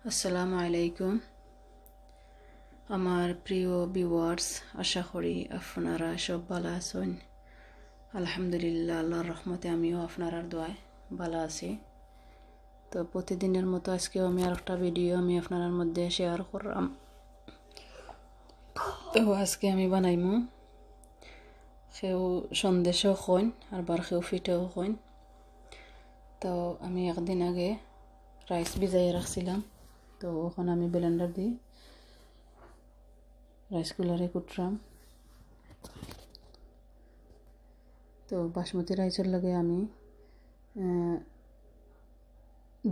আসসালামু আলাইকুম আমার প্রিয় ভিউয়ার্স, আশা করি আপনারা সব ভালো আছেন। আলহামদুলিল্লাহ, আল্লাহর রহমতে আমিও আপনার দোয়ায় ভালো আছি। তো প্রতিদিনের মতো আজকেও আমি আর একটা ভিডিও আপনার মধ্যে শেয়ার করলাম। তো আজকে আমি বানাইমু সেও সন্দেশও খইন আর বার সেও ফিটেও খইন। তো আমি একদিন আগে রাইস ভিজাই রাখছিলাম, তো ওখানে আমি ব্লেন্ডার দিই রাইসগুলারে কুটরাম। তো বাসমতি রাইসের লাগে আমি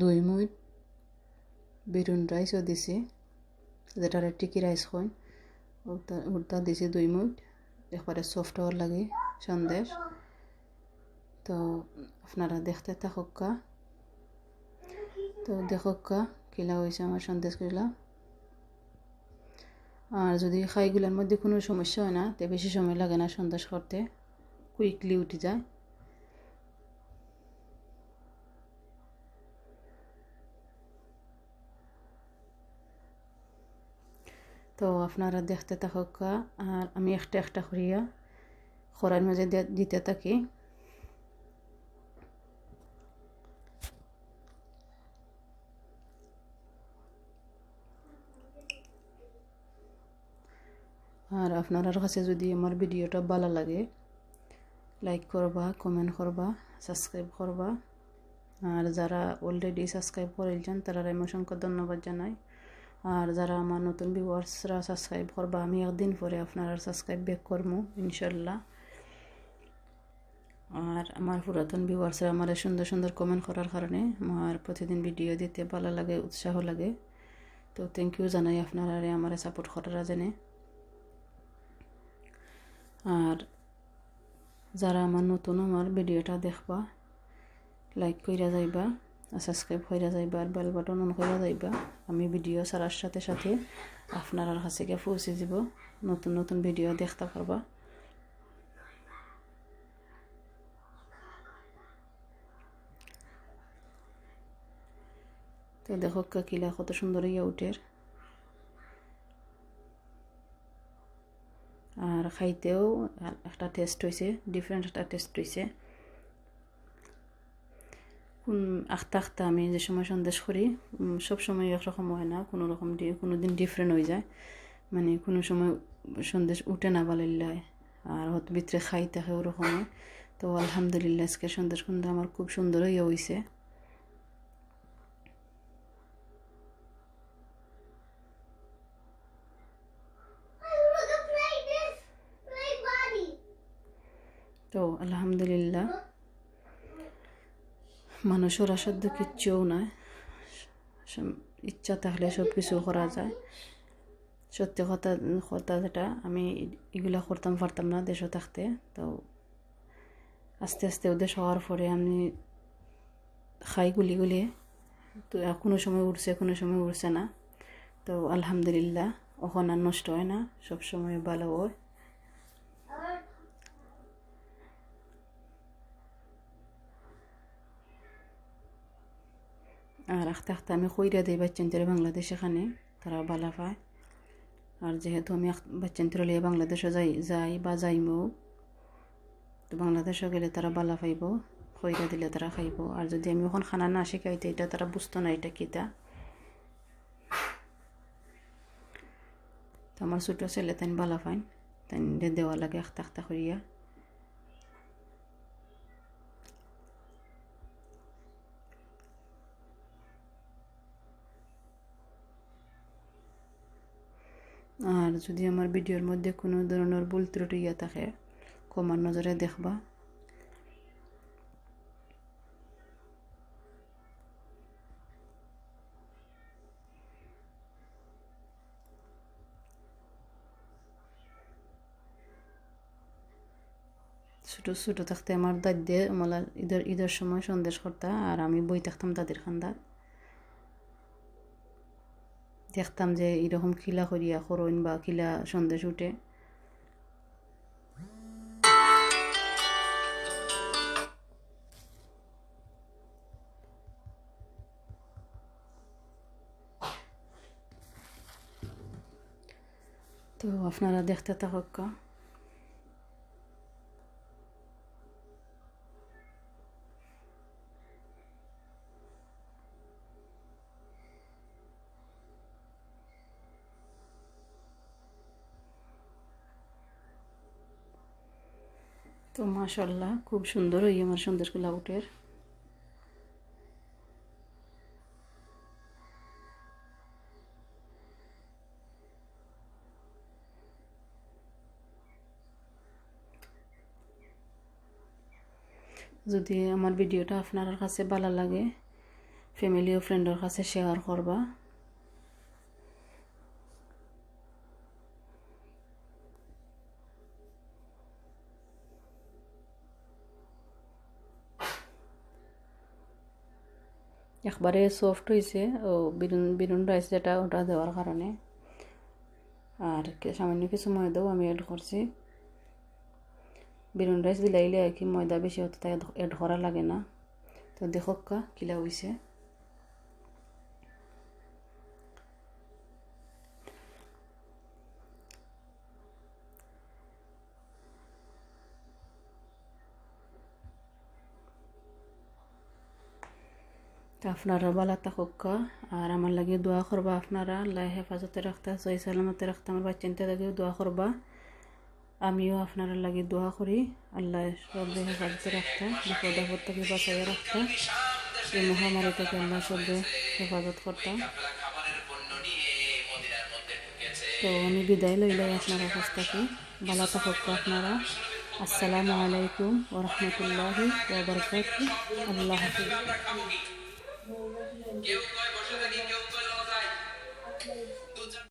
2 মুঠ বিরুন রাইসও দিছি, যেটারে টিকি রাইস কইন, ওটা দিছি 2 মুঠ, একবারে সফট হওয়ার লাগে সন্দেশ। তো আপনারা দেখতে থাকুকা, তো দেখুকা কিলা হয়েছে আমার সন্দেশগুলা। আর যদি খাইগুলোর মধ্যে কোনো সমস্যা হয় না, তো বেশি সময় লাগে না সন্দেশ করতে, কুইকলি উঠে যায়। তো আপনারা দেখতে থাকুকা, আর আমি একটা একটা করিয়া খরার মাঝে দিতে থাকি। আর আপনার কাছে যদি আমার ভিডিওটা ভালো লাগে, লাইক করবা, কমেন্ট করবা, সাবস্ক্রাইব করবা। আর যারা অলরেডি সাবস্ক্রাইব করেছেন তারা আমি অসংখ্য ধন্যবাদ জানাই। আর যারা আমার নতুন ভিউয়ার্সরা সাবস্ক্রাইব করবা, আমি একদিন পরে আপনারা সাবস্ক্রাইব ব্যাক করবো ইনশাল্লাহ। আর আমার পুরাতন ভিউয়ার্সরা আমার সুন্দর সুন্দর কমেন্ট করার কারণে আমার প্রতিদিন ভিডিও দিতে ভালো লাগে, উৎসাহ লাগে। তো থ্যাংক ইউ জানাই আপনারা আমার সাপোর্ট করার জন্য। আর যারা আমার নতুন আমার ভিডিওটা দেখবা, লাইক কইরা যাইবা, সাবস্ক্রাইব কইরা যাইবা, আর বেল বাটন অন কইরা যাইবা। আমি ভিডিও ছাড়ার সাথে সাথে আপনার কাছে গিয়ে পৌঁছে যাব, নতুন নতুন ভিডিও দেখতে পারবা। তো দেখো কিলা কত সুন্দর ইয়ে উঠের, আর খাইতেও একটা টেস্ট হয়েছে, ডিফারেন্ট একটা টেস্ট হয়েছে। আখতা আখতা আমি যে সময় সন্দেশ করি, সব সময় একরকম হয় না, কোনো রকম কোনো দিন ডিফারেন্ট হয়ে যায়। মানে কোনো সময় সন্দেশ উঠে না বালাইল্লায়, আর হয়তো ভিতরে খাই থাকে ওরকম হয়। তো আলহামদুলিল্লাহ আজকে সন্দেশ কুন্ডা আমার খুব সুন্দর ইয়ে হয়েছে। তো আলহামদুলিল্লাহ, মানুষের অসাধ্য কিচ্ছুও নয়, ইচ্ছা থাকলে সব কিছু করা যায়। সত্যি কথা কথা যেটা, আমি এগুলা করতাম পারতাম না দেশে থাকতে। তো আস্তে আস্তে ওদের হওয়ার পরে আমি খাই গুলি গুলিয়ে, তো কোনো সময় উঠছে কোনো সময় উঠছে না। তো আলহামদুলিল্লাহ ওখান আর নষ্ট হয় না, সব সময় ভালো হয়। আর আস্তে আস্তে আমি কইরা দিই বাচ্চান্তরে বাংলাদেশ, এখানে তারা ভালো পায়। আর যেহেতু আমি বাচ্চান্তরে লিয়ে বাংলাদেশে যাই বা যাইমও, তো বাংলাদেশে গেলে তারা ভালো পাইব, কইরা দিলে তারা খাইব। আর যদি আমি ওখান খানা না শিখাইতে, এটা তারা বুঝতো না এটা কিতা। তো আমার ছোটো ছেলে তাই ভালো পাইন, তাই দেওয়া লাগে আখতা আখতা করিয়া। আর যদি আমার ভিডিওর মধ্যে কোনো ধরনের ভুল ত্রুটি ইয়ে থাকে, ক্ষমার নজরে দেখবা। ছোটো ছোটো থাকতে আমার দাদি মালা ঈদের সময় সন্দেশ করতা, আর আমি বই থাকতাম দাদির খান্দার, দেখতাম যে এরকম খিলা করিয়া করইন বা খিলা সন্দেশ উঠে। তো আপনারা দেখতে থাকুক। তো মাশাআল্লাহ খুব সুন্দর হই আমার সন্দেশগুলা উঠের। যদি আমার ভিডিওটা আপনার কাছে ভালো লাগে ফ্যামিলি ও ফ্রেন্ডের কাছে শেয়ার করবা। একবারে সফট হয়েছে ও বিরুন রাইস যেটা ওটা দেওয়ার কারণে। আর সামান্য কিছু ময়দাও আমি অ্যাড করছি। বিরুন রাইস দিলাইলে আর কি ময়দা বেশি হতে তাই অ্যাড করা লাগে না। তো দেখোকা কিলা হয়েছে। তো আপনারা ভালো থাকুকা আর আমার লাগে দোয়া করবা। আপনারা আল্লাহ হেফাজতে রাখতা সহি সালামতে রাখতা আমার বাচ্চানতে লাগিও দোয়া করবা। আমিও আপনারা লাগে দোয়া করি আল্লাহ সব হেফাজতে রাখতা বিপদ আপদ থেকে বাঁচাইয়া রাখতা এই মহামারী থেকে আল্লাহ সব হেফাজত করতাম। তো আমি বিদায় লইলাই আপনারা কাছ থেকে। ভালো থাকুকা আপনারা। আসসালামু আলাইকুম ওয়া রাহমাতুল্লাহি ওয়া বারাকাতুহু। আল্লাহ হাফেজ। কেউ কয় বসে থাকি, কেউ কয় লজায়।